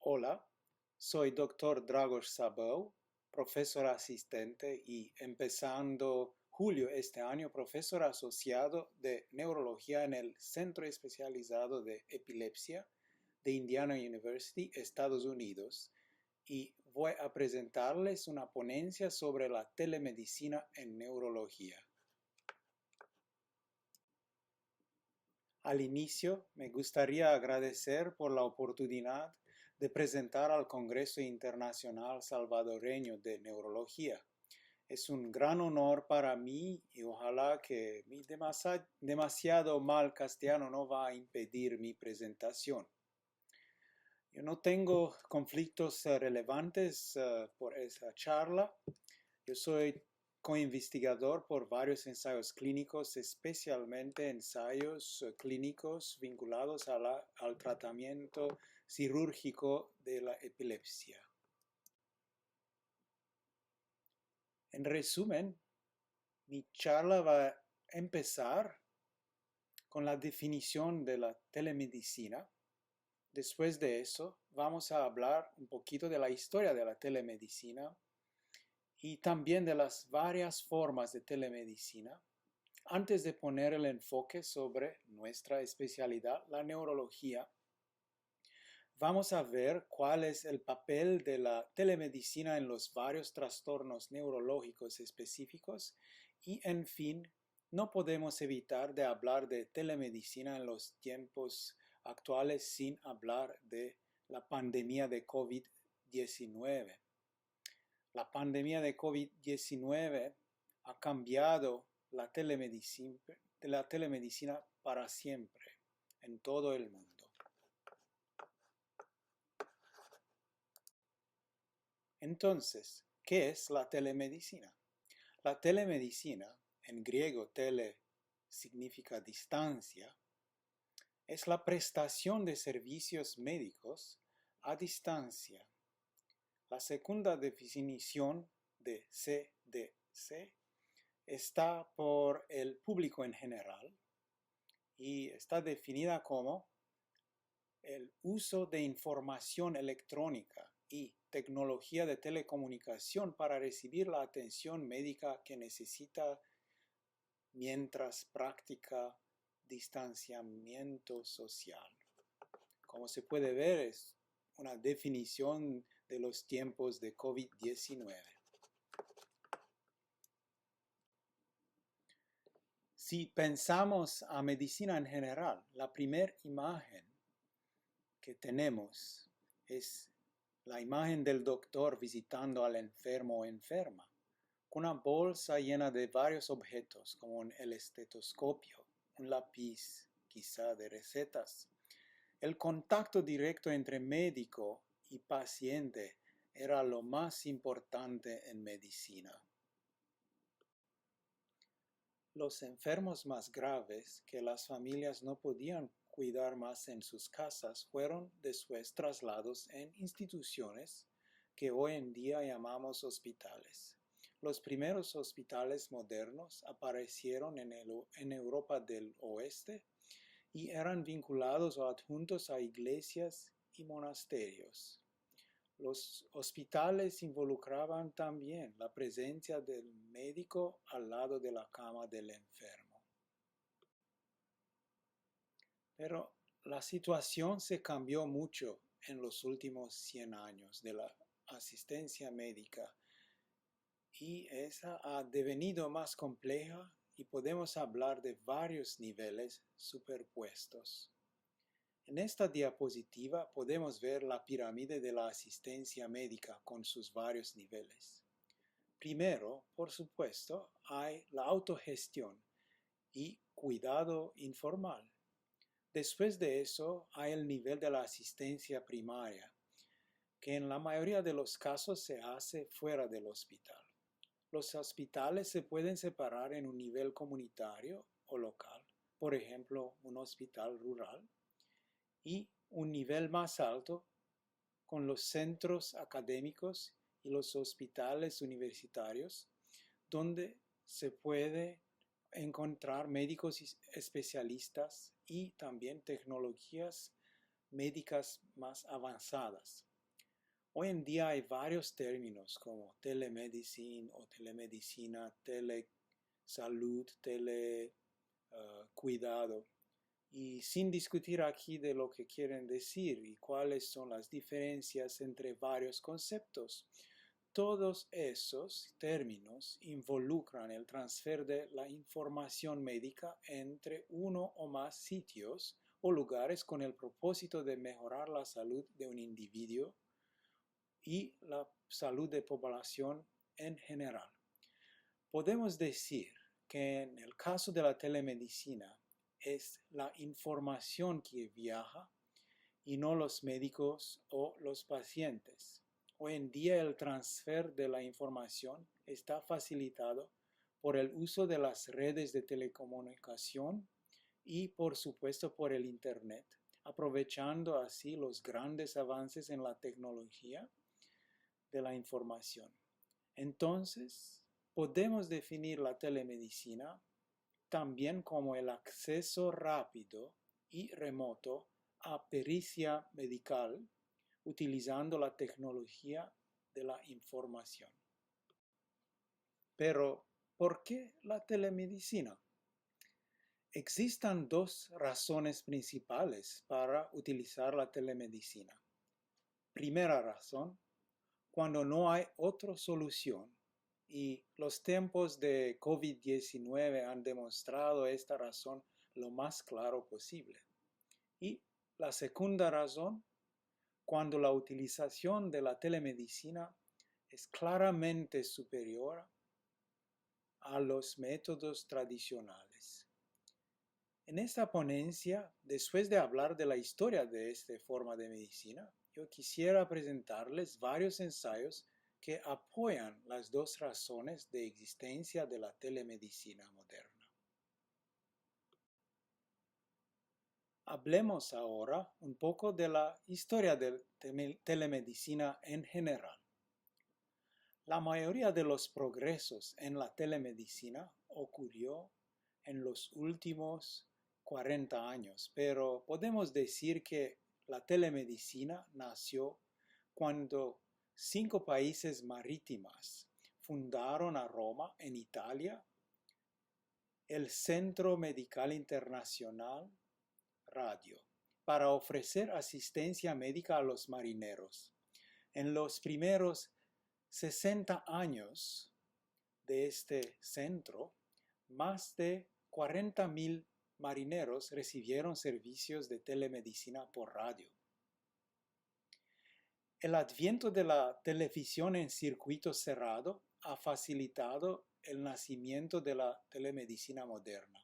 Hola, soy Dr. Dragos Szabó, profesor asistente y empezando julio este año, profesor asociado de neurología en el Centro Especializado de Epilepsia de Indiana University, Estados Unidos, y voy a presentarles una ponencia sobre la telemedicina en neurología. Al inicio, me gustaría agradecer por la oportunidad de presentar al Congreso Internacional Salvadoreño de Neurología. Es un gran honor para mí y ojalá que mi demasiado mal castellano no va a impedir mi presentación. Yo no tengo conflictos relevantes por esa charla. Yo soy coinvestigador por varios ensayos clínicos, especialmente ensayos clínicos vinculados al tratamiento cirúrgico de la epilepsia. En resumen, mi charla va a empezar con la definición de la telemedicina. Después de eso, vamos a hablar un poquito de la historia de la telemedicina y también de las varias formas de telemedicina, antes de poner el enfoque sobre nuestra especialidad, la neurología. Vamos a ver cuál es el papel de la telemedicina en los varios trastornos neurológicos específicos y, en fin, no podemos evitar de hablar de telemedicina en los tiempos actuales sin hablar de la pandemia de COVID-19. La pandemia de COVID-19 ha cambiado la telemedicina para siempre en todo el mundo. Entonces, ¿qué es la telemedicina? La telemedicina, en griego tele significa distancia, es la prestación de servicios médicos a distancia. La segunda definición de CDC está por el público en general y está definida como el uso de información electrónica y tecnología de telecomunicación para recibir la atención médica que necesita mientras practica distanciamiento social. Como se puede ver, es una definición de los tiempos de COVID-19. Si pensamos a medicina en general, la primera imagen que tenemos es la imagen del doctor visitando al enfermo o enferma, con una bolsa llena de varios objetos como el estetoscopio, un lápiz quizá de recetas. El contacto directo entre médico y paciente era lo más importante en medicina. Los enfermos más graves que las familias no podían cuidar más en sus casas fueron después trasladados en instituciones que hoy en día llamamos hospitales. Los primeros hospitales modernos aparecieron en Europa del Oeste y eran vinculados o adjuntos a iglesias y monasterios. Los hospitales involucraban también la presencia del médico al lado de la cama del enfermo. Pero la situación se cambió mucho en los últimos 100 años de la asistencia médica y esa ha devenido más compleja y podemos hablar de varios niveles superpuestos. En esta diapositiva podemos ver la pirámide de la asistencia médica con sus varios niveles. Primero, por supuesto, hay la autogestión y cuidado informal. Después de eso, hay el nivel de la asistencia primaria, que en la mayoría de los casos se hace fuera del hospital. Los hospitales se pueden separar en un nivel comunitario o local, por ejemplo, un hospital rural, y un nivel más alto con los centros académicos y los hospitales universitarios, donde se puede encontrar médicos especialistas y también tecnologías médicas más avanzadas. Hoy en día hay varios términos como telemedicine o telemedicina, telesalud, telecuidado. Y sin discutir aquí de lo que quieren decir y cuáles son las diferencias entre varios conceptos, todos esos términos involucran el transfer de la información médica entre uno o más sitios o lugares con el propósito de mejorar la salud de un individuo y la salud de población en general. Podemos decir que en el caso de la telemedicina es la información que viaja y no los médicos o los pacientes. Hoy en día el transfer de la información está facilitado por el uso de las redes de telecomunicación y por supuesto por el Internet, aprovechando así los grandes avances en la tecnología de la información. Entonces, podemos definir la telemedicina también como el acceso rápido y remoto a pericia medical utilizando la tecnología de la información. Pero, ¿por qué la telemedicina? Existen dos razones principales para utilizar la telemedicina. Primera razón, cuando no hay otra solución, y los tiempos de COVID-19 han demostrado esta razón lo más claro posible. Y la segunda razón, cuando la utilización de la telemedicina es claramente superior a los métodos tradicionales. En esta ponencia, después de hablar de la historia de esta forma de medicina, yo quisiera presentarles varios ensayos que apoyan las dos razones de existencia de la telemedicina moderna. Hablemos ahora un poco de la historia de la telemedicina en general. La mayoría de los progresos en la telemedicina ocurrió en los últimos 40 años, pero podemos decir que la telemedicina nació cuando 5 países marítimos fundaron a Roma, en Italia, el Centro Medical Internacional Radio para ofrecer asistencia médica a los marineros. En los primeros 60 años de este centro, más de 40,000 marineros recibieron servicios de telemedicina por radio. El adviento de la televisión en circuito cerrado ha facilitado el nacimiento de la telemedicina moderna.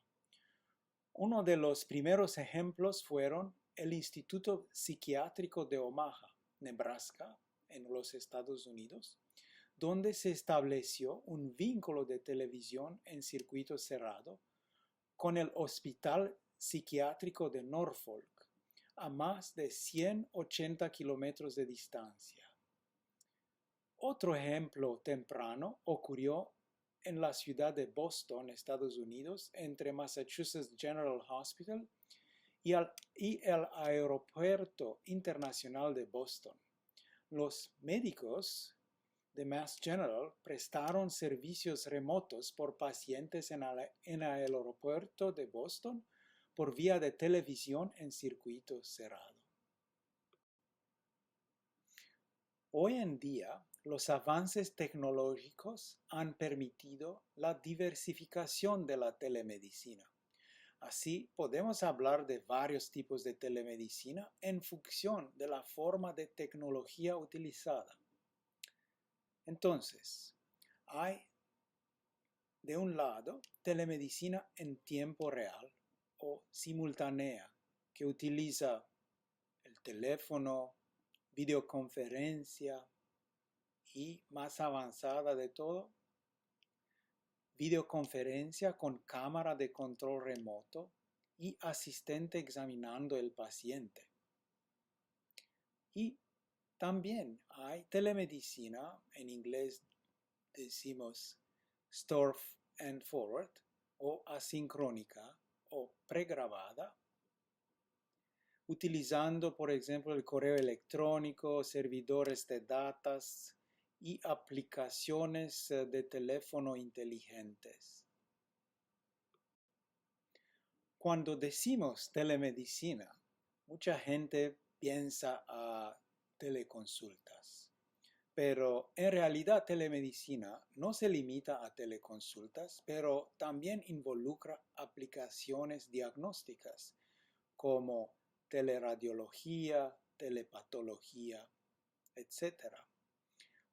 Uno de los primeros ejemplos fueron el Instituto Psiquiátrico de Omaha, Nebraska, en los Estados Unidos, donde se estableció un vínculo de televisión en circuito cerrado con el Hospital Psiquiátrico de Norfolk, a más de 180 kilómetros de distancia. Otro ejemplo temprano ocurrió en la ciudad de Boston, Estados Unidos, entre Massachusetts General Hospital y el Aeropuerto Internacional de Boston. Los médicos de Mass General prestaron servicios remotos por pacientes en el aeropuerto de Boston por vía de televisión en circuito cerrado. Hoy en día, los avances tecnológicos han permitido la diversificación de la telemedicina. Así, podemos hablar de varios tipos de telemedicina en función de la forma de tecnología utilizada. Entonces, hay de un lado telemedicina en tiempo real o simultánea, que utiliza el teléfono, videoconferencia y más avanzada de todo, videoconferencia con cámara de control remoto y asistente examinando el paciente. Y también hay telemedicina, en inglés decimos Stop and Forward, o asincrónica o pregrabada, utilizando, por ejemplo, el correo electrónico, servidores de datos y aplicaciones de teléfono inteligentes. Cuando decimos telemedicina, mucha gente piensa a teleconsultas, pero en realidad telemedicina no se limita a teleconsultas, pero también involucra aplicaciones diagnósticas como teleradiología, telepatología, etc.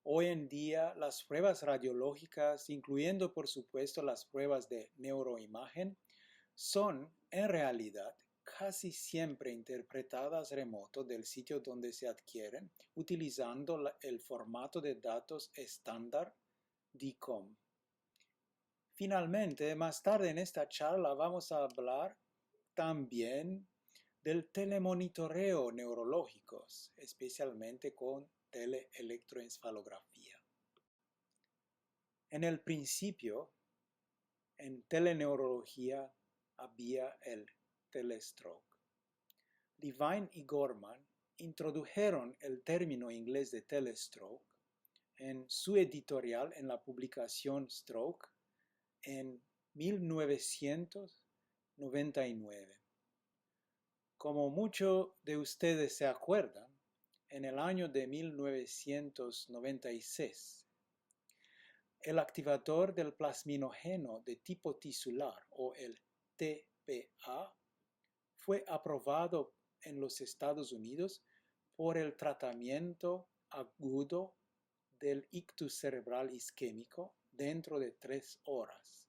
Hoy en día las pruebas radiológicas, incluyendo por supuesto las pruebas de neuroimagen, son en realidad casi siempre interpretadas remoto del sitio donde se adquieren, utilizando el formato de datos estándar DICOM. Finalmente, más tarde en esta charla vamos a hablar también del telemonitoreo neurológico, especialmente con teleelectroencefalografía. En el principio, en teleneurología había el telestroke. Levine y Gorman introdujeron el término inglés de telestroke en su editorial en la publicación Stroke en 1999. Como muchos de ustedes se acuerdan, en el año de 1996, el activador del plasminógeno de tipo tisular, o el TPA, fue aprobado en los Estados Unidos por el tratamiento agudo del ictus cerebral isquémico dentro de 3 horas.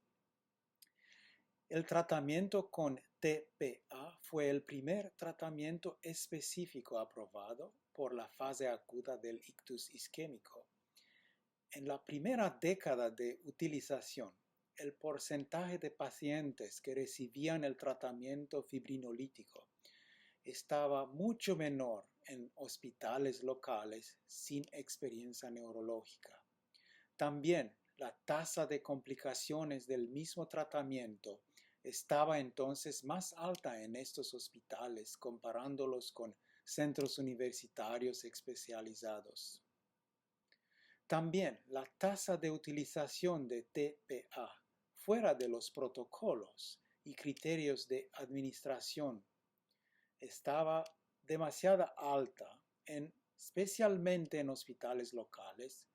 El tratamiento con TPA fue el primer tratamiento específico aprobado por la fase aguda del ictus isquémico. En la primera década de utilización, el porcentaje de pacientes que recibían el tratamiento fibrinolítico estaba mucho menor en hospitales locales sin experiencia neurológica. También la tasa de complicaciones del mismo tratamiento estaba entonces más alta en estos hospitales comparándolos con centros universitarios especializados. También la tasa de utilización de TPA fuera de los protocolos y criterios de administración estaba demasiado alta, especialmente en hospitales locales,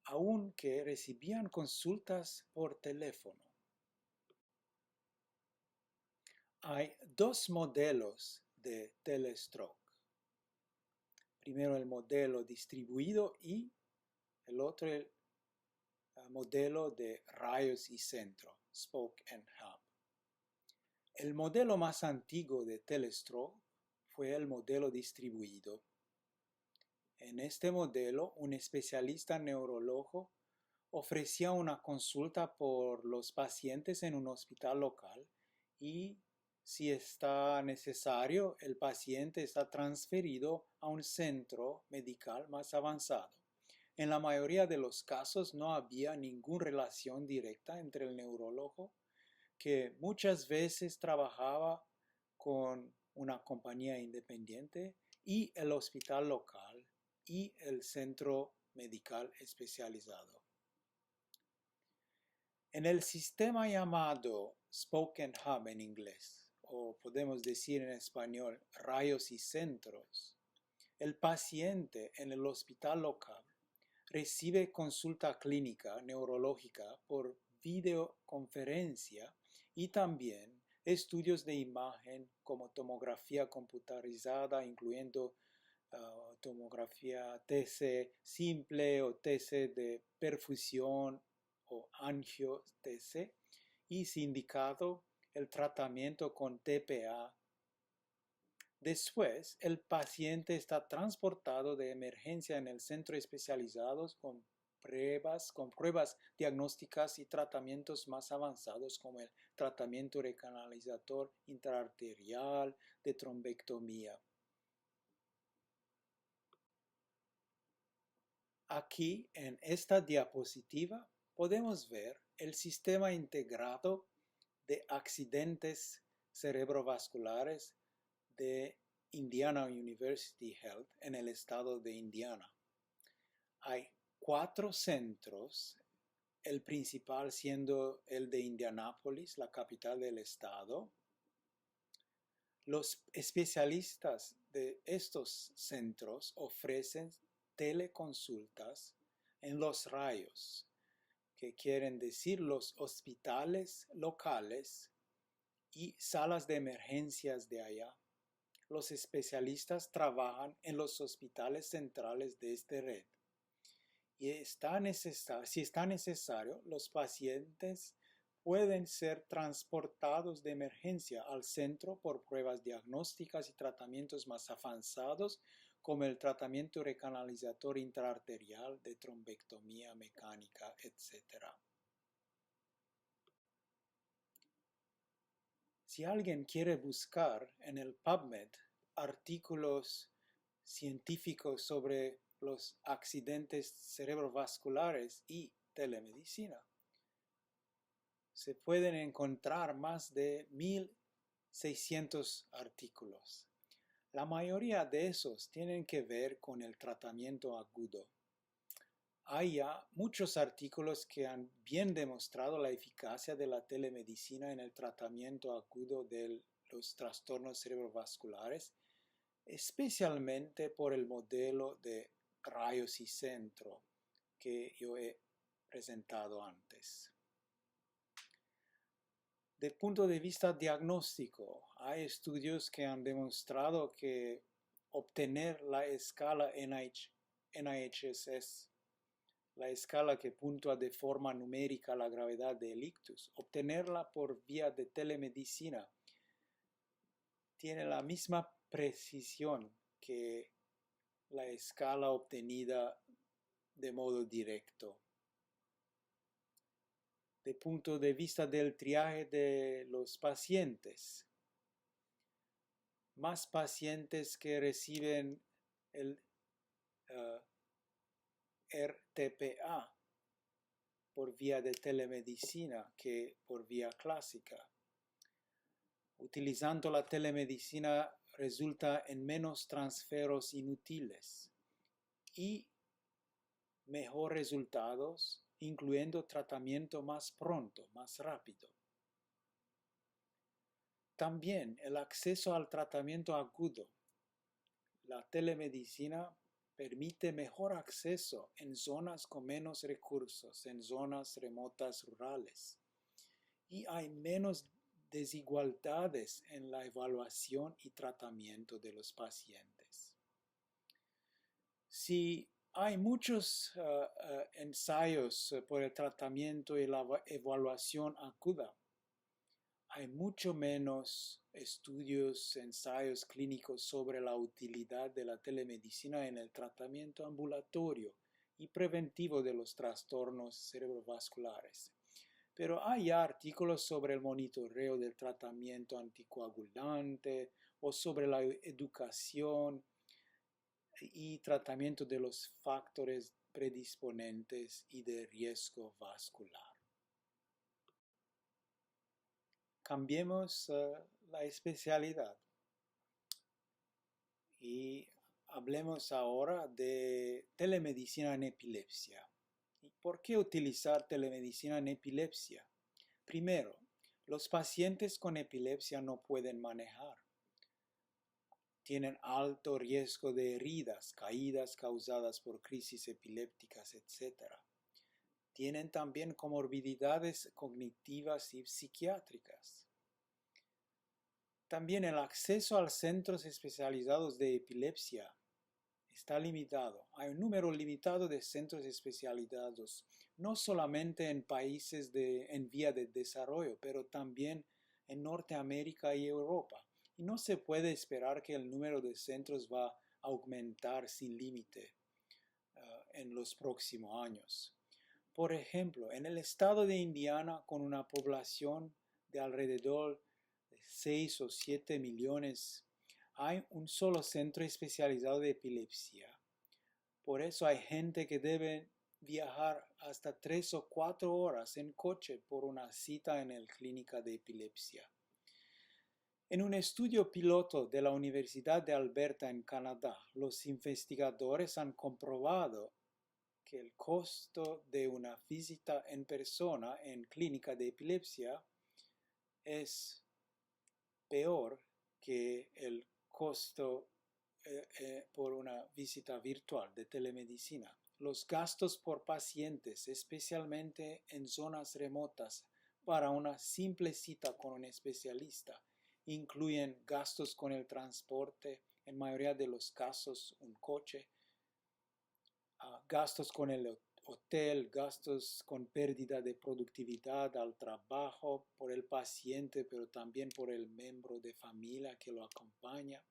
aunque recibían consultas por teléfono. Hay 2 modelos de telestroke. Primero el modelo distribuido y el otro el modelo de rayos y centro, spoke and hub. El modelo más antiguo de telestroke fue el modelo distribuido. En este modelo, un especialista neurólogo ofrecía una consulta por los pacientes en un hospital local y, si está necesario, el paciente está transferido a un centro medical más avanzado. En la mayoría de los casos no había ninguna relación directa entre el neurólogo, que muchas veces trabajaba con una compañía independiente, y el hospital local y el centro medical especializado. En el sistema llamado Spoke and Hub en inglés, o podemos decir en español rayos y centros, el paciente en el hospital local recibe consulta clínica neurológica por videoconferencia y también estudios de imagen como tomografía computarizada, incluyendo tomografía TC simple o TC de perfusión o angio-TC, y si indicado el tratamiento con TPA. Después, el paciente está transportado de emergencia en el centro especializado con pruebas diagnósticas y tratamientos más avanzados como el tratamiento recanalizador intraarterial de trombectomía. Aquí en esta diapositiva podemos ver el sistema integrado de accidentes cerebrovasculares de Indiana University Health en el estado de Indiana. Hay 4 centros, el principal siendo el de Indianápolis, la capital del estado. Los especialistas de estos centros ofrecen teleconsultas en los rayos, que quieren decir los hospitales locales y salas de emergencias de allá. Los especialistas trabajan en los hospitales centrales de esta red. Y si está necesario, los pacientes pueden ser transportados de emergencia al centro por pruebas diagnósticas y tratamientos más avanzados, como el tratamiento recanalizador intraarterial, de trombectomía mecánica, etc. Si alguien quiere buscar en el PubMed artículos científicos sobre los accidentes cerebrovasculares y telemedicina, se pueden encontrar más de 1,600 artículos. La mayoría de esos tienen que ver con el tratamiento agudo. Hay ya muchos artículos que han bien demostrado la eficacia de la telemedicina en el tratamiento agudo de los trastornos cerebrovasculares, especialmente por el modelo de rayos y centro que yo he presentado antes. De punto de vista diagnóstico, hay estudios que han demostrado que obtener la escala NIHSS, la escala que puntúa de forma numérica la gravedad del ictus, obtenerla por vía de telemedicina tiene la misma precisión que la escala obtenida de modo directo. De punto de vista del triaje de los pacientes, más pacientes que reciben el RTPA por vía de telemedicina que por vía clásica. Utilizando la telemedicina resulta en menos transferos inútiles y mejor resultados, incluyendo tratamiento más pronto, más rápido. También el acceso al tratamiento agudo. La telemedicina permite mejor acceso en zonas con menos recursos, en zonas remotas rurales. Y hay menos desigualdades en la evaluación y tratamiento de los pacientes. Si hay muchos ensayos por el tratamiento y la evaluación aguda, hay mucho menos estudios, ensayos clínicos sobre la utilidad de la telemedicina en el tratamiento ambulatorio y preventivo de los trastornos cerebrovasculares. Pero hay ya artículos sobre el monitoreo del tratamiento anticoagulante o sobre la educación y tratamiento de los factores predisponentes y de riesgo vascular. Cambiemos la especialidad y hablemos ahora de telemedicina en epilepsia. ¿Y por qué utilizar telemedicina en epilepsia? Primero, los pacientes con epilepsia no pueden manejar. Tienen alto riesgo de heridas, caídas causadas por crisis epilépticas, etc. Tienen también comorbilidades cognitivas y psiquiátricas. También el acceso a los centros especializados de epilepsia está limitado. Hay un número limitado de centros especializados, no solamente en países en vía de desarrollo, pero también en Norteamérica y Europa. Y no se puede esperar que el número de centros va a aumentar sin límite en los próximos años. Por ejemplo, en el estado de Indiana, con una población de alrededor de 6 o 7 millones, hay un solo centro especializado de epilepsia. Por eso hay gente que debe viajar hasta 3 o 4 horas en coche por una cita en la clínica de epilepsia. En un estudio piloto de la Universidad de Alberta en Canadá, los investigadores han comprobado que el costo de una visita en persona en clínica de epilepsia es peor que el costo por una visita virtual de telemedicina. Los gastos por pacientes, especialmente en zonas remotas, para una simple cita con un especialista, incluyen gastos con el transporte, en mayoría de los casos un coche, gastos con el hotel, gastos con pérdida de productividad al trabajo por el paciente, pero también por el miembro de familia que lo acompaña.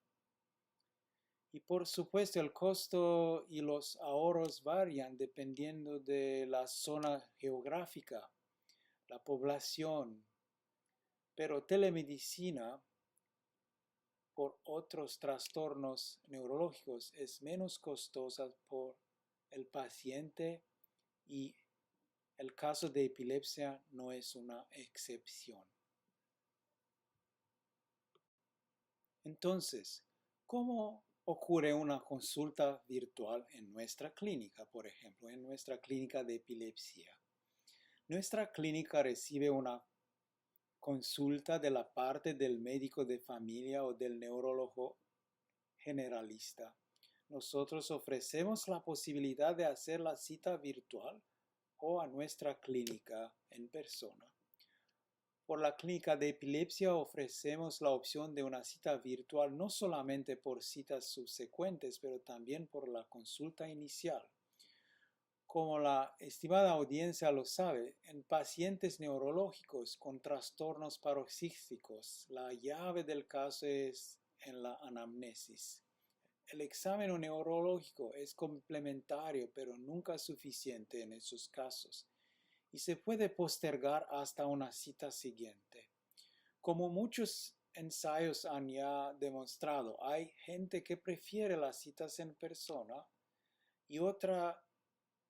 Y por supuesto el costo y los ahorros varían dependiendo de la zona geográfica, la población, pero telemedicina por otros trastornos neurológicos es menos costosa por el paciente y el caso de epilepsia no es una excepción. Entonces, ¿cómo ocurre una consulta virtual en nuestra clínica, por ejemplo, en nuestra clínica de epilepsia? Nuestra clínica recibe una consulta de la parte del médico de familia o del neurólogo generalista. Nosotros ofrecemos la posibilidad de hacer la cita virtual o a nuestra clínica en persona. Por la clínica de epilepsia ofrecemos la opción de una cita virtual no solamente por citas subsecuentes, pero también por la consulta inicial. Como la estimada audiencia lo sabe, en pacientes neurológicos con trastornos paroxísticos, la llave del caso es en la anamnesis. El examen neurológico es complementario, pero nunca suficiente en esos casos, y se puede postergar hasta una cita siguiente. Como muchos ensayos han ya demostrado, hay gente que prefiere las citas en persona y otra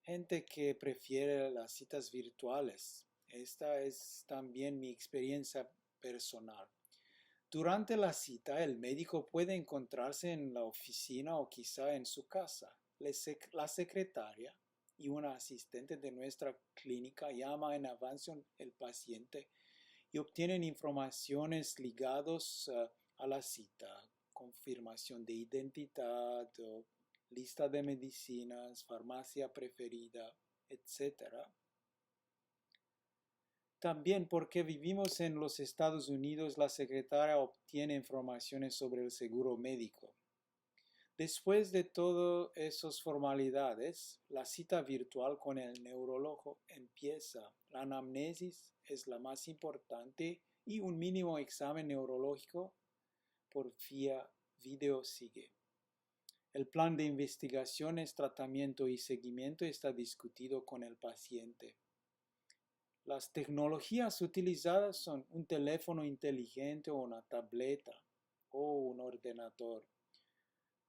gente que prefiere las citas virtuales. Esta es también mi experiencia personal. Durante la cita, el médico puede encontrarse en la oficina o quizá en su casa. La secretaria y una asistente de nuestra clínica llama en avance al paciente y obtienen informaciones ligadas a la cita, confirmación de identidad, o lista de medicinas, farmacia preferida, etc. También porque vivimos en los Estados Unidos, la secretaria obtiene informaciones sobre el seguro médico. Después de todas esas formalidades, la cita virtual con el neurólogo empieza. La anamnesis es la más importante y un mínimo examen neurológico por vía video sigue. El plan de investigaciones, tratamiento y seguimiento está discutido con el paciente. Las tecnologías utilizadas son un teléfono inteligente o una tableta o un ordenador.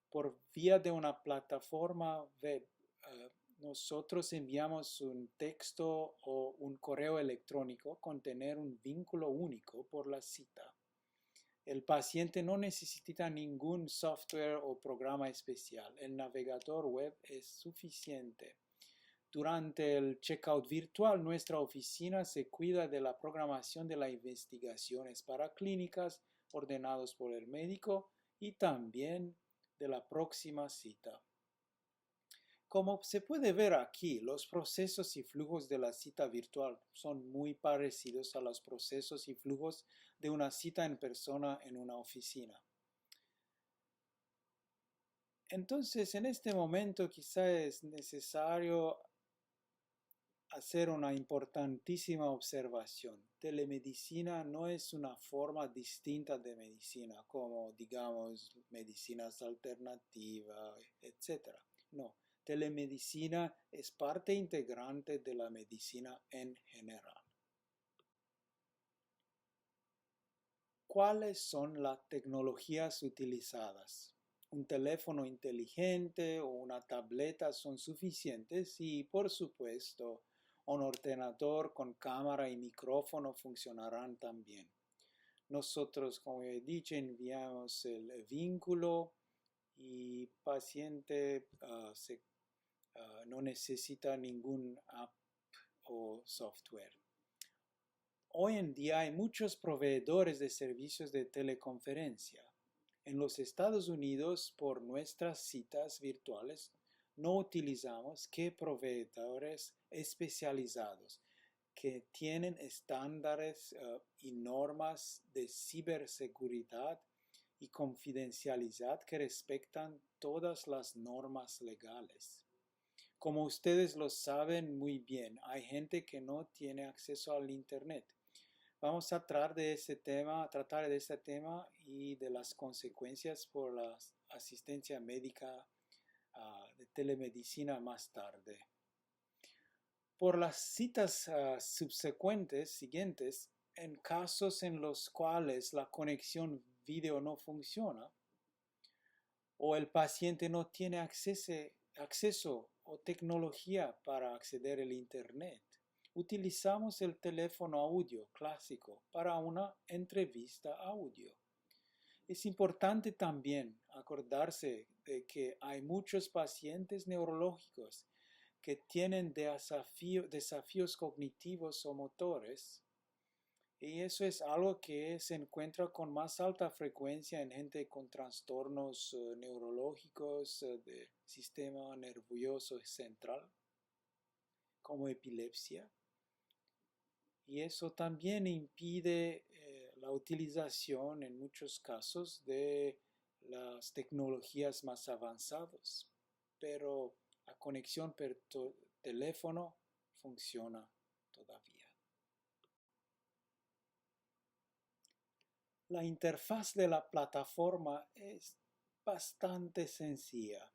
Por vía de una plataforma web, nosotros enviamos un texto o un correo electrónico con tener un vínculo único por la cita. El paciente no necesita ningún software o programa especial. El navegador web es suficiente. Durante el checkout virtual, nuestra oficina se cuida de la programación de las investigaciones para clínicas ordenados por el médico y también de la próxima cita. Como se puede ver aquí, los procesos y flujos de la cita virtual son muy parecidos a los procesos y flujos de una cita en persona en una oficina. Entonces, en este momento quizá es necesario hacer una importantísima observación. Telemedicina no es una forma distinta de medicina, como digamos medicinas alternativas, etc. No, telemedicina es parte integrante de la medicina en general. ¿Cuáles son las tecnologías utilizadas? Un teléfono inteligente o una tableta son suficientes y, por supuesto, un ordenador con cámara y micrófono funcionarán también. Nosotros, como he dicho, enviamos el vínculo y paciente no necesita ningún app o software. Hoy en día hay muchos proveedores de servicios de teleconferencia. En los Estados Unidos, por nuestras citas virtuales, no utilizamos que proveedores especializados que tienen estándares y normas de ciberseguridad y confidencialidad que respetan todas las normas legales. Como ustedes lo saben muy bien, hay gente que no tiene acceso al Internet. Vamos a tratar de este tema y de las consecuencias por la asistencia médica de telemedicina más tarde. Por las citas siguientes, en casos en los cuales la conexión video no funciona o el paciente no tiene acceso o tecnología para acceder al Internet, utilizamos el teléfono audio clásico para una entrevista audio. Es importante también acordarse de que hay muchos pacientes neurológicos que tienen desafíos cognitivos o motores, y eso es algo que se encuentra con más alta frecuencia en gente con trastornos neurológicos del sistema nervioso central, como epilepsia. Y eso también impide la utilización en muchos casos de las tecnologías más avanzadas, pero la conexión por teléfono funciona todavía. La interfaz de la plataforma es bastante sencilla.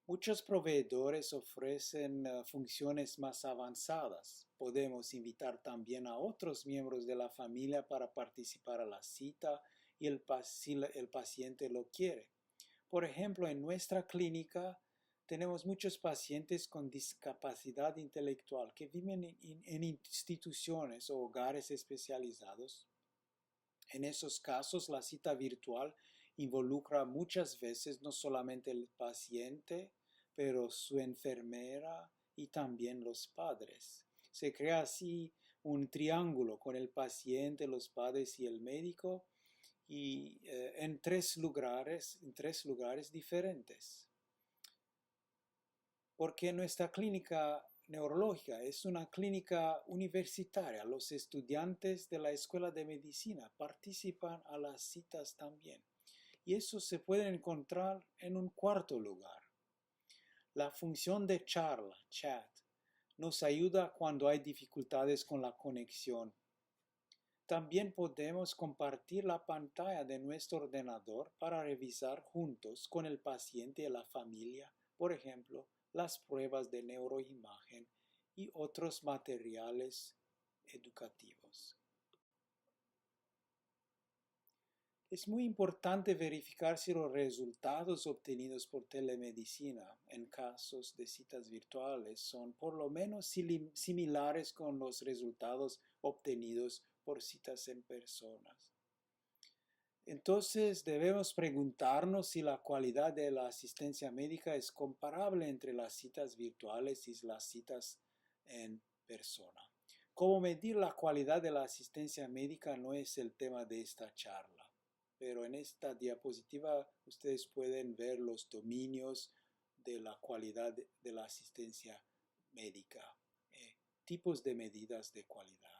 Muchos proveedores ofrecen funciones más avanzadas. Podemos invitar también a otros miembros de la familia para participar a la cita y si el paciente lo quiere. Por ejemplo, en nuestra clínica tenemos muchos pacientes con discapacidad intelectual que viven en instituciones o hogares especializados. En esos casos, la cita virtual involucra muchas veces no solamente el paciente, pero su enfermera y también los padres. Se crea así un triángulo con el paciente, los padres y el médico, y en tres lugares diferentes. Porque nuestra clínica neurológica es una clínica universitaria. Los estudiantes de la escuela de medicina participan a las citas también. Y eso se puede encontrar en un cuarto lugar. La función de charla, chat, nos ayuda cuando hay dificultades con la conexión. También podemos compartir la pantalla de nuestro ordenador para revisar juntos con el paciente y la familia, por ejemplo, las pruebas de neuroimagen y otros materiales educativos. Es muy importante verificar si los resultados obtenidos por telemedicina en casos de citas virtuales son por lo menos similares con los resultados obtenidos por citas en personas. Entonces debemos preguntarnos si la calidad de la asistencia médica es comparable entre las citas virtuales y las citas en persona. Cómo medir la calidad de la asistencia médica no es el tema de esta charla, pero en esta diapositiva ustedes pueden ver los dominios de la calidad de la asistencia médica, tipos de medidas de calidad.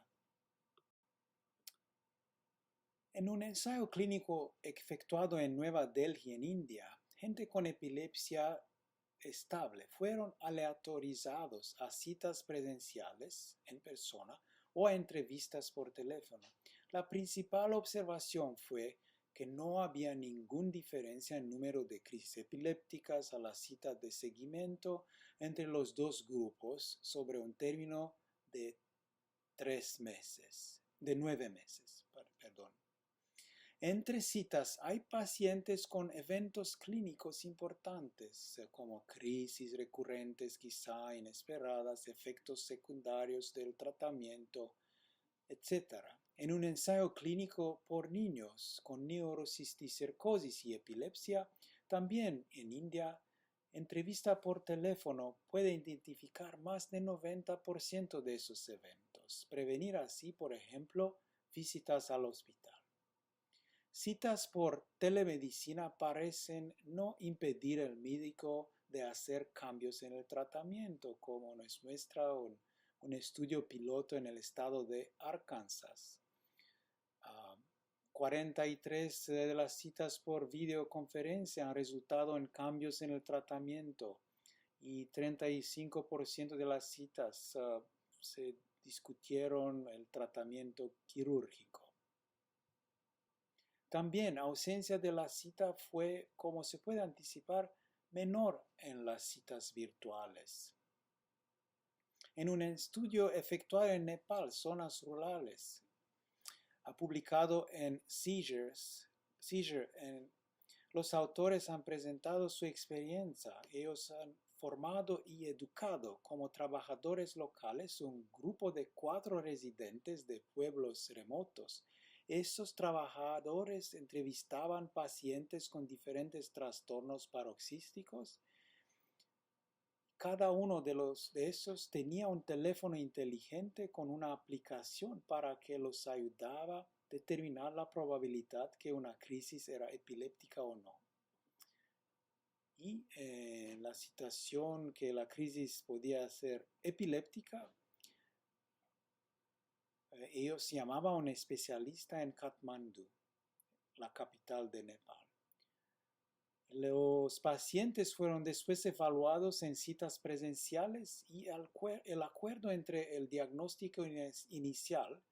En un ensayo clínico efectuado en Nueva Delhi, en India, gente con epilepsia estable fueron aleatorizados a citas presenciales en persona o a entrevistas por teléfono. La principal observación fue que no había ninguna diferencia en número de crisis epilépticas a las citas de seguimiento entre los dos grupos sobre un término de 9 meses. Entre citas hay pacientes con eventos clínicos importantes, como crisis recurrentes quizá inesperadas, efectos secundarios del tratamiento, etc. En un ensayo clínico por niños con neurocisticercosis y epilepsia, también en India, entrevista por teléfono puede identificar más del 90% de esos eventos, prevenir así, por ejemplo, visitas al hospital. Citas por telemedicina parecen no impedir al médico de hacer cambios en el tratamiento, como nos muestra un estudio piloto en el estado de Arkansas. 43 de las citas por videoconferencia han resultado en cambios en el tratamiento y 35% de las citas se discutieron el tratamiento quirúrgico. También ausencia de la cita fue, como se puede anticipar, menor en las citas virtuales. En un estudio efectuado en Nepal, zonas rurales, ha publicado en Seizure, los autores han presentado su experiencia. Ellos han formado y educado como trabajadores locales un grupo de 4 residentes de pueblos remotos. Estos trabajadores entrevistaban pacientes con diferentes trastornos paroxísticos. Cada uno de esos tenía un teléfono inteligente con una aplicación para que los ayudaba a determinar la probabilidad que una crisis era epiléptica o no. Y en la situación que la crisis podía ser epiléptica, ellos llamaban a un especialista en Katmandú, la capital de Nepal. Los pacientes fueron después evaluados en citas presenciales y el acuerdo entre el diagnóstico inicial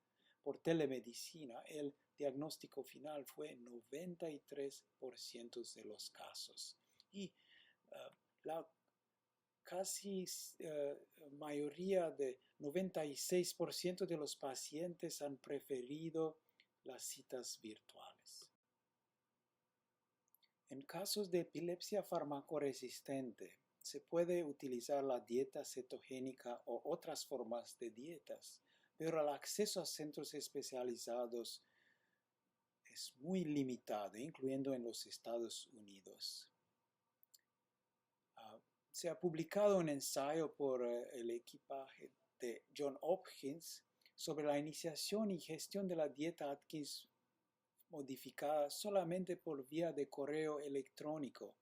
por telemedicina, el diagnóstico final fue 93% de los casos. Y la casi mayoría de 96% de los pacientes han preferido las citas virtuales. En casos de epilepsia farmacoresistente, se puede utilizar la dieta cetogénica o otras formas de dietas, pero el acceso a centros especializados es muy limitado, incluyendo en los Estados Unidos. Se ha publicado un ensayo por el equipaje de Johns Hopkins sobre la iniciación y gestión de la dieta Atkins modificada solamente por vía de correo electrónico,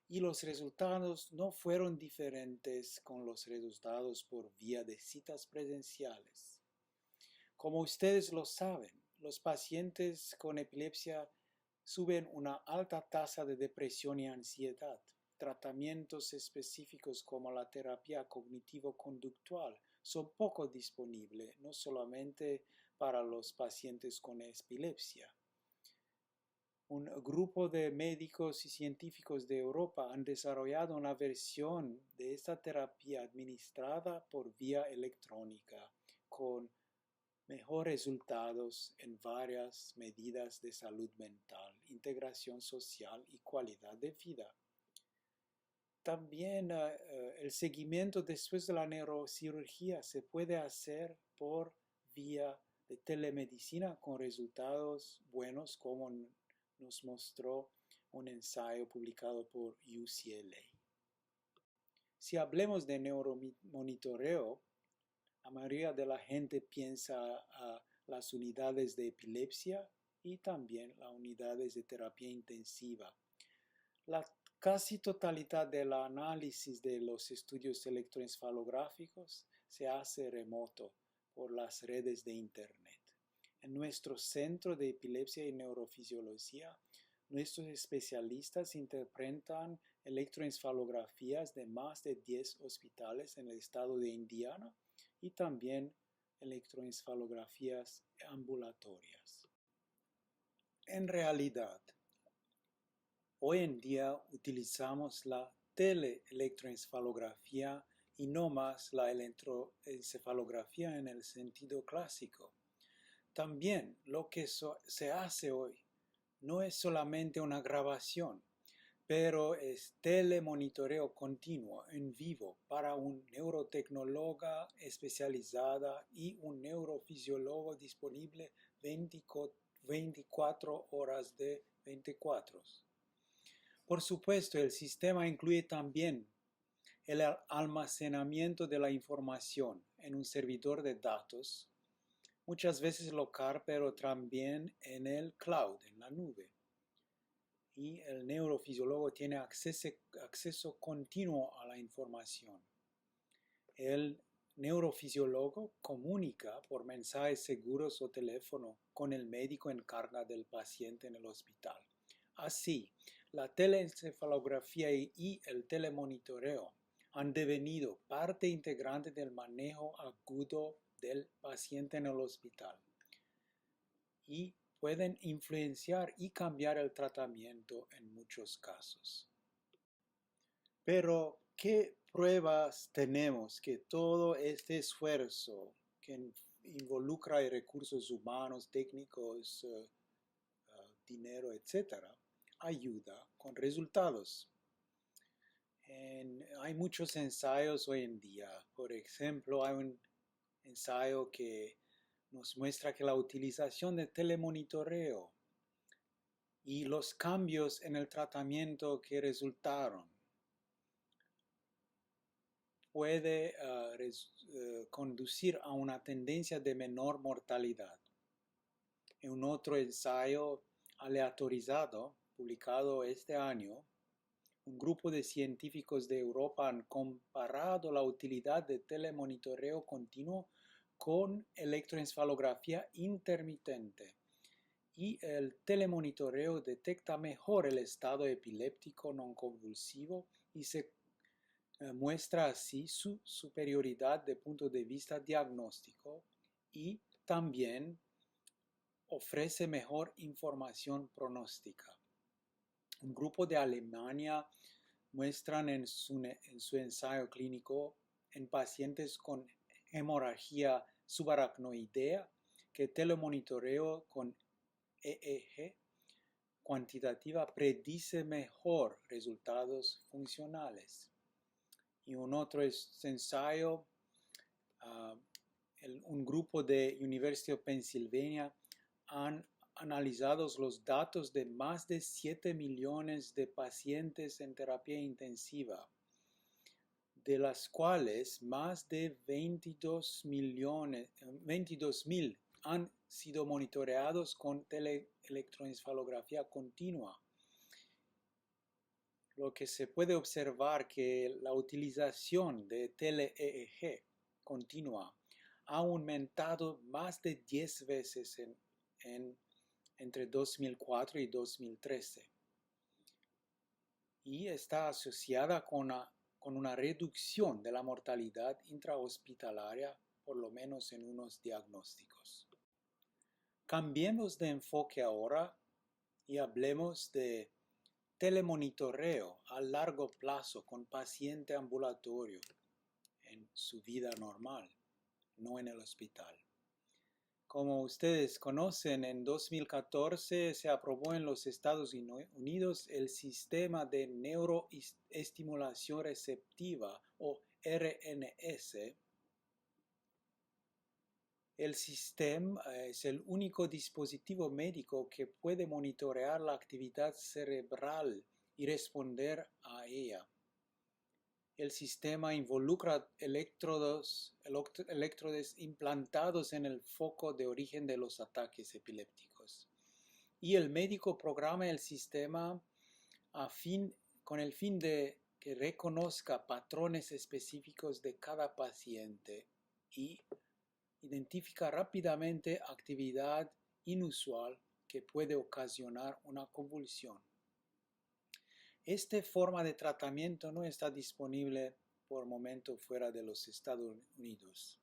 y los resultados no fueron diferentes con los resultados por vía de citas presenciales. Como ustedes lo saben, los pacientes con epilepsia suben una alta tasa de depresión y ansiedad. Tratamientos específicos como la terapia cognitivo-conductual son poco disponibles, no solamente para los pacientes con epilepsia. Un grupo de médicos y científicos de Europa han desarrollado una versión de esta terapia administrada por vía electrónica con mejores resultados en varias medidas de salud mental, integración social y calidad de vida. También el seguimiento después de la neurocirugía se puede hacer por vía de telemedicina con resultados buenos, como nos mostró un ensayo publicado por UCLA. Si hablemos de neuromonitoreo, la mayoría de la gente piensa a las unidades de epilepsia y también las unidades de terapia intensiva. La casi totalidad del análisis de los estudios electroencefalográficos se hace remoto por las redes de Internet. En nuestro Centro de Epilepsia y Neurofisiología, nuestros especialistas interpretan electroencefalografías de más de 10 hospitales en el estado de Indiana y también electroencefalografías ambulatorias. En realidad, hoy en día utilizamos la teleelectroencefalografía y no más la electroencefalografía en el sentido clásico. También lo que se hace hoy no es solamente una grabación, pero es telemonitoreo continuo en vivo para un neurotecnóloga especializada y un neurofisiólogo disponible 24 horas de 24. Por supuesto, el sistema incluye también el almacenamiento de la información en un servidor de datos, muchas veces local, pero también en el cloud, en la nube. Y el neurofisiólogo tiene acceso continuo a la información. El neurofisiólogo comunica por mensajes seguros o teléfono con el médico en carga del paciente en el hospital. Así, la teleencefalografía y el telemonitoreo han devenido parte integrante del manejo agudo del paciente en el hospital y pueden influenciar y cambiar el tratamiento en muchos casos. Pero, ¿qué pruebas tenemos que todo este esfuerzo que involucra recursos humanos, técnicos, dinero, etcétera, ayuda con resultados? Hay muchos ensayos hoy en día. Por ejemplo, hay un ensayo que nos muestra que la utilización de telemonitoreo y los cambios en el tratamiento que resultaron puede conducir a una tendencia de menor mortalidad. En un otro ensayo aleatorizado publicado este año, un grupo de científicos de Europa han comparado la utilidad de telemonitoreo continuo con electroencefalografía intermitente, y el telemonitoreo detecta mejor el estado epiléptico no convulsivo y se muestra así su superioridad de punto de vista diagnóstico y también ofrece mejor información pronóstica. Un grupo de Alemania muestran en su ensayo clínico en pacientes con hemorragia subaracnoidea que telemonitoreo con EEG cuantitativa predice mejor resultados funcionales. Y un otro ensayo, un grupo de University of Pennsylvania han analizado los datos de más de 7 millones de pacientes en terapia intensiva, de las cuales más de 22.000 han sido monitoreados con teleelectroencefalografía continua. Lo que se puede observar que la utilización de tele-EEG continua ha aumentado más de 10 veces entre 2004 y 2013 y está asociada con una reducción de la mortalidad intrahospitalaria, por lo menos en unos diagnósticos. Cambiemos de enfoque ahora y hablemos de telemonitoreo a largo plazo con paciente ambulatorio en su vida normal, no en el hospital. Como ustedes conocen, en 2014 se aprobó en los Estados Unidos el sistema de neuroestimulación receptiva o RNS. El sistema es el único dispositivo médico que puede monitorear la actividad cerebral y responder a ella. El sistema involucra electrodos implantados en el foco de origen de los ataques epilépticos. Y el médico programa el sistema con el fin de que reconozca patrones específicos de cada paciente y identifica rápidamente actividad inusual que puede ocasionar una convulsión. Esta forma de tratamiento no está disponible por momento fuera de los Estados Unidos.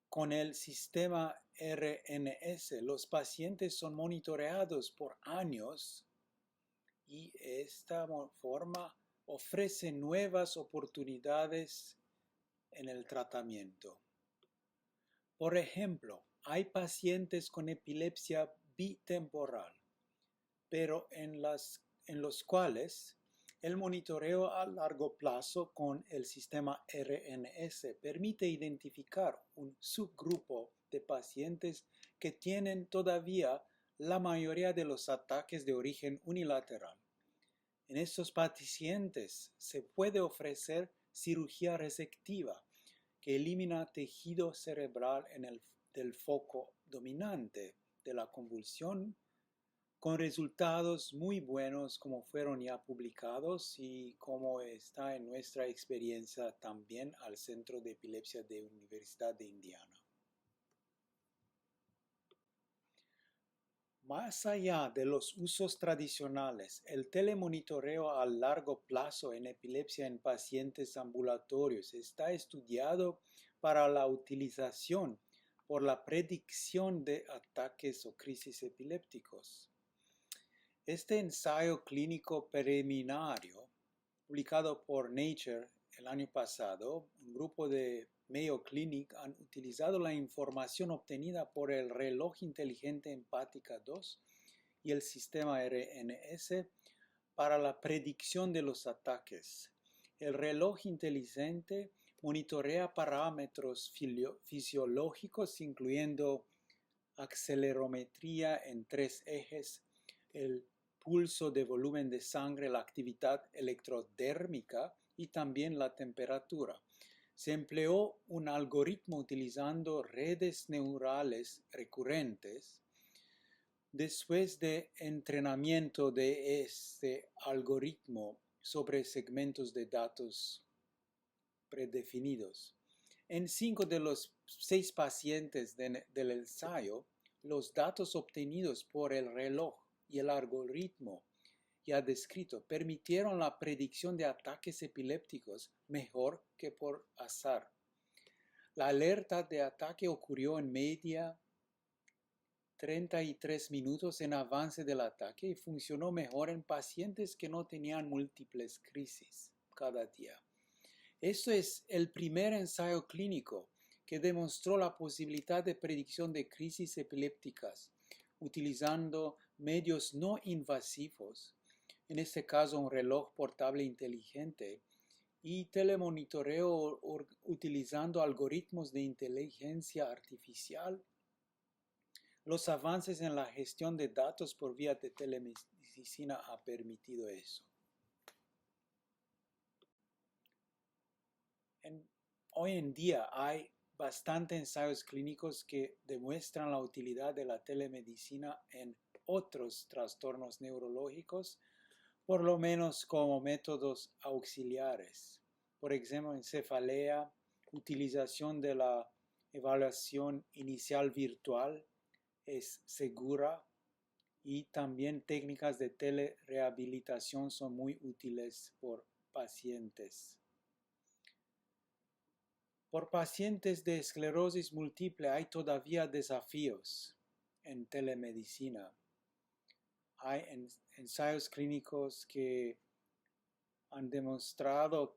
Con el sistema RNS, los pacientes son monitoreados por años y esta forma ofrece nuevas oportunidades en el tratamiento. Por ejemplo, hay pacientes con epilepsia bitemporal, pero en los cuales el monitoreo a largo plazo con el sistema RNS permite identificar un subgrupo de pacientes que tienen todavía la mayoría de los ataques de origen unilateral. En estos pacientes se puede ofrecer cirugía resectiva que elimina tejido cerebral del foco dominante de la convulsión, con resultados muy buenos como fueron ya publicados y como está en nuestra experiencia también al Centro de Epilepsia de Universidad de Indiana. Más allá de los usos tradicionales, el telemonitoreo a largo plazo en epilepsia en pacientes ambulatorios está estudiado para la utilización por la predicción de ataques o crisis epilépticos. Este ensayo clínico preliminario, publicado por Nature el año pasado, un grupo de Mayo Clinic han utilizado la información obtenida por el reloj inteligente empática 2 y el sistema RNS para la predicción de los ataques. El reloj inteligente monitorea parámetros fisiológicos incluyendo acelerometría en 3 ejes, el pulso de volumen de sangre, la actividad electrodérmica y también la temperatura. Se empleó un algoritmo utilizando redes neurales recurrentes. Después de entrenamiento de este algoritmo sobre segmentos de datos predefinidos, en 5 de los 6 pacientes del ensayo, los datos obtenidos por el reloj y el algoritmo ya descrito permitieron la predicción de ataques epilépticos mejor que por azar. La alerta de ataque ocurrió en media 33 minutos en avance del ataque y funcionó mejor en pacientes que no tenían múltiples crisis cada día. Esto es el primer ensayo clínico que demostró la posibilidad de predicción de crisis epilépticas utilizando medios no invasivos, en este caso un reloj portable inteligente, y telemonitoreo utilizando algoritmos de inteligencia artificial. Los avances en la gestión de datos por vía de telemedicina ha permitido eso. Hoy en día hay bastantes ensayos clínicos que demuestran la utilidad de la telemedicina en otros trastornos neurológicos, por lo menos como métodos auxiliares. Por ejemplo, en cefalea, utilización de la evaluación inicial virtual es segura y también técnicas de telerehabilitación son muy útiles por pacientes. Por pacientes de esclerosis múltiple hay todavía desafíos en telemedicina. Hay ensayos clínicos que han demostrado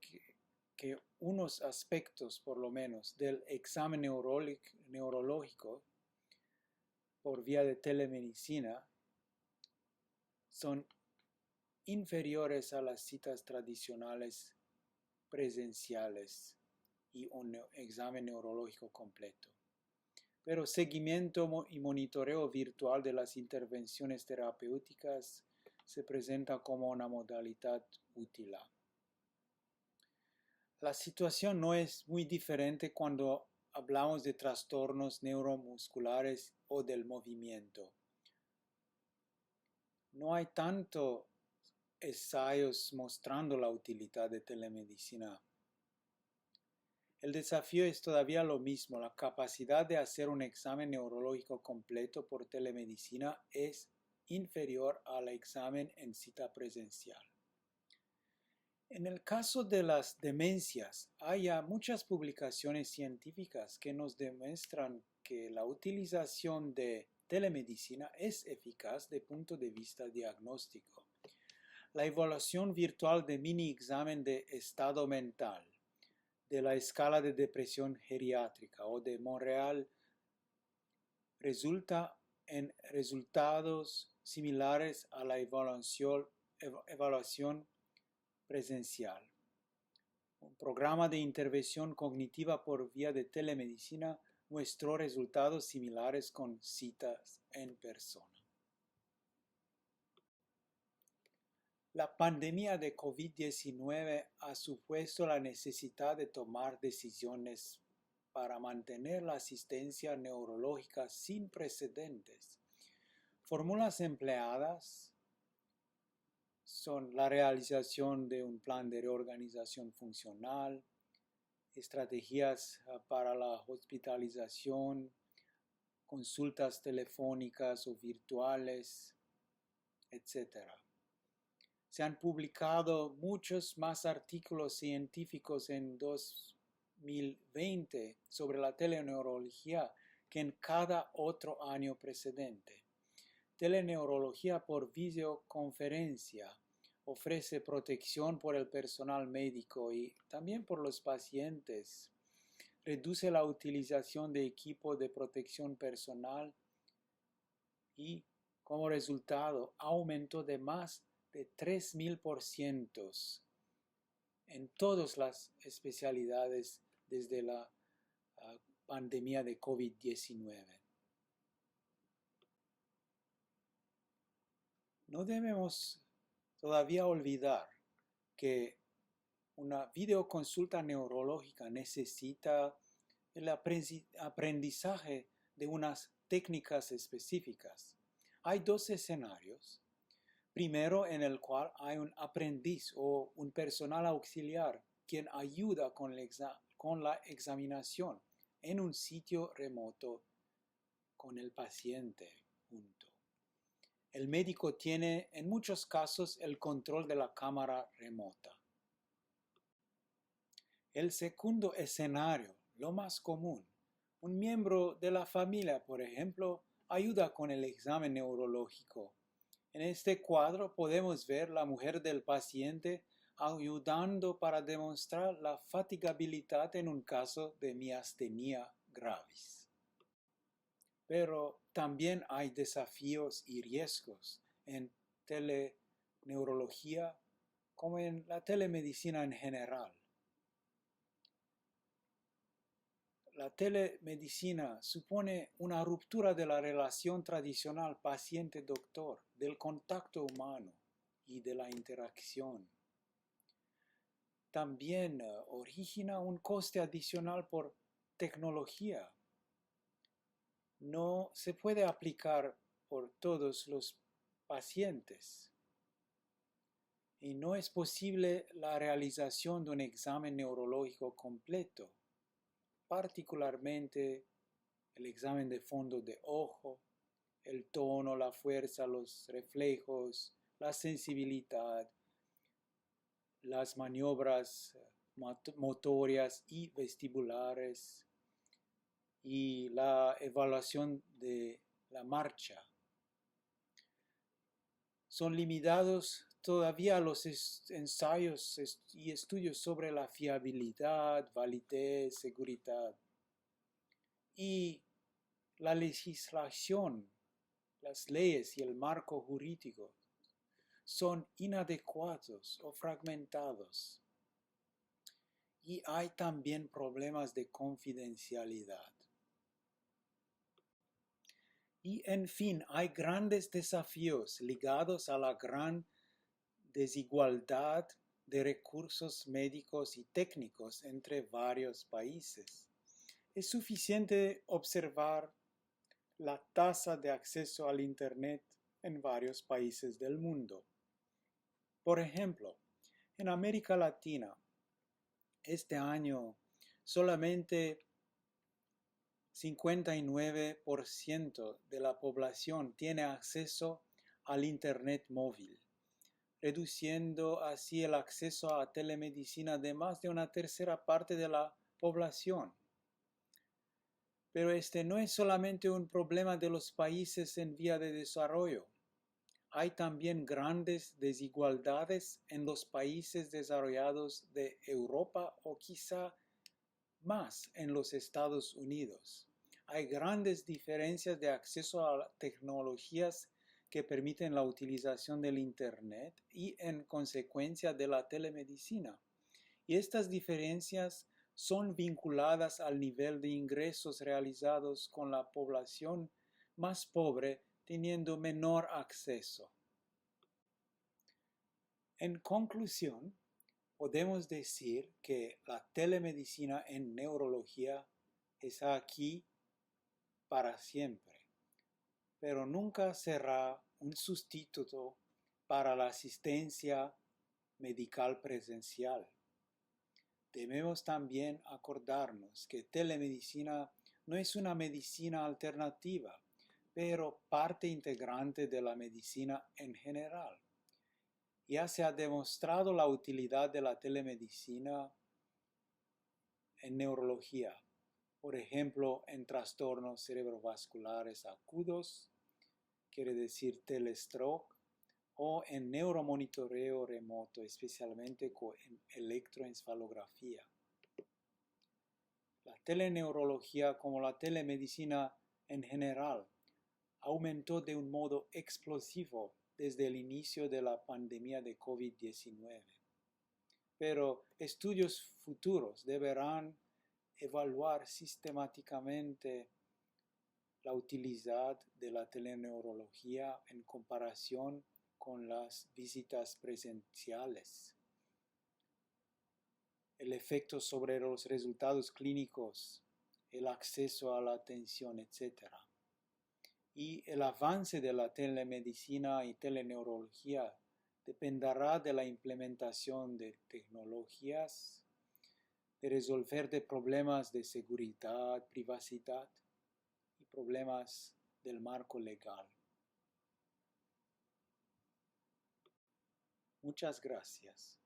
que unos aspectos, por lo menos, del examen neurológico por vía de telemedicina son inferiores a las citas tradicionales presenciales y un examen neurológico completo. Pero seguimiento y monitoreo virtual de las intervenciones terapéuticas se presenta como una modalidad útil. La situación no es muy diferente cuando hablamos de trastornos neuromusculares o del movimiento. No hay tanto ensayos mostrando la utilidad de telemedicina. El desafío es todavía lo mismo. La capacidad de hacer un examen neurológico completo por telemedicina es inferior al examen en cita presencial. En el caso de las demencias, hay ya muchas publicaciones científicas que nos demuestran que la utilización de telemedicina es eficaz desde el punto de vista diagnóstico. La evaluación virtual de mini examen de estado mental, de la escala de depresión geriátrica o de Montreal resulta en resultados similares a la evaluación presencial. Un programa de intervención cognitiva por vía de telemedicina muestró resultados similares con citas en persona. La pandemia de COVID-19 ha supuesto la necesidad de tomar decisiones para mantener la asistencia neurológica sin precedentes. Fórmulas empleadas son la realización de un plan de reorganización funcional, estrategias para la hospitalización, consultas telefónicas o virtuales, etc. Se han publicado muchos más artículos científicos en 2020 sobre la teleneurología que en cada otro año precedente. Teleneurología por videoconferencia ofrece protección por el personal médico y también por los pacientes. Reduce la utilización de equipo de protección personal y, como resultado, aumento de más de 3,000% en todas las especialidades desde la pandemia de COVID-19. No debemos todavía olvidar que una videoconsulta neurológica necesita el aprendizaje de unas técnicas específicas. Hay dos escenarios. Primero, en el cual hay un aprendiz o un personal auxiliar quien ayuda con la examinación en un sitio remoto con el paciente junto. El médico tiene en muchos casos el control de la cámara remota. El segundo escenario, lo más común, un miembro de la familia, por ejemplo, ayuda con el examen neurológico. En este cuadro podemos ver la mujer del paciente ayudando para demostrar la fatigabilidad en un caso de miastenia gravis. Pero también hay desafíos y riesgos en teleneurología como en la telemedicina en general. La telemedicina supone una ruptura de la relación tradicional paciente-doctor, del contacto humano y de la interacción. También origina un coste adicional por tecnología. No se puede aplicar por todos los pacientes y no es posible la realización de un examen neurológico completo, particularmente el examen de fondo de ojo, el tono, la fuerza, los reflejos, la sensibilidad, las maniobras motorias y vestibulares y la evaluación de la marcha. Son limitados todavía los ensayos y estudios sobre la fiabilidad, validez, seguridad. Y la legislación, las leyes y el marco jurídico son inadecuados o fragmentados. Y hay también problemas de confidencialidad. Y en fin, hay grandes desafíos ligados a la gran desigualdad de recursos médicos y técnicos entre varios países. Es suficiente observar la tasa de acceso al Internet en varios países del mundo. Por ejemplo, en América Latina, este año solamente 59% de la población tiene acceso al Internet móvil, reduciendo así el acceso a telemedicina de más de una tercera parte de la población. Pero este no es solamente un problema de los países en vía de desarrollo. Hay también grandes desigualdades en los países desarrollados de Europa o quizá más en los Estados Unidos. Hay grandes diferencias de acceso a tecnologías que permiten la utilización del Internet y en consecuencia de la telemedicina. Y estas diferencias son vinculadas al nivel de ingresos realizados con la población más pobre teniendo menor acceso. En conclusión, podemos decir que la telemedicina en neurología está aquí para siempre, pero nunca será un sustituto para la asistencia medical presencial. Debemos también acordarnos que telemedicina no es una medicina alternativa, pero parte integrante de la medicina en general. Ya se ha demostrado la utilidad de la telemedicina en neurología, por ejemplo, en trastornos cerebrovasculares agudos, quiere decir telestroke, o en neuromonitoreo remoto, especialmente con electroencefalografía. La teleneurología, como la telemedicina en general, aumentó de un modo explosivo desde el inicio de la pandemia de COVID-19. Pero estudios futuros deberán evaluar sistemáticamente la utilidad de la teleneurología en comparación con las visitas presenciales, el efecto sobre los resultados clínicos, el acceso a la atención, etc. Y el avance de la telemedicina y teleneurología dependerá de la implementación de tecnologías, de resolver de problemas de seguridad, privacidad y problemas del marco legal. Muchas gracias.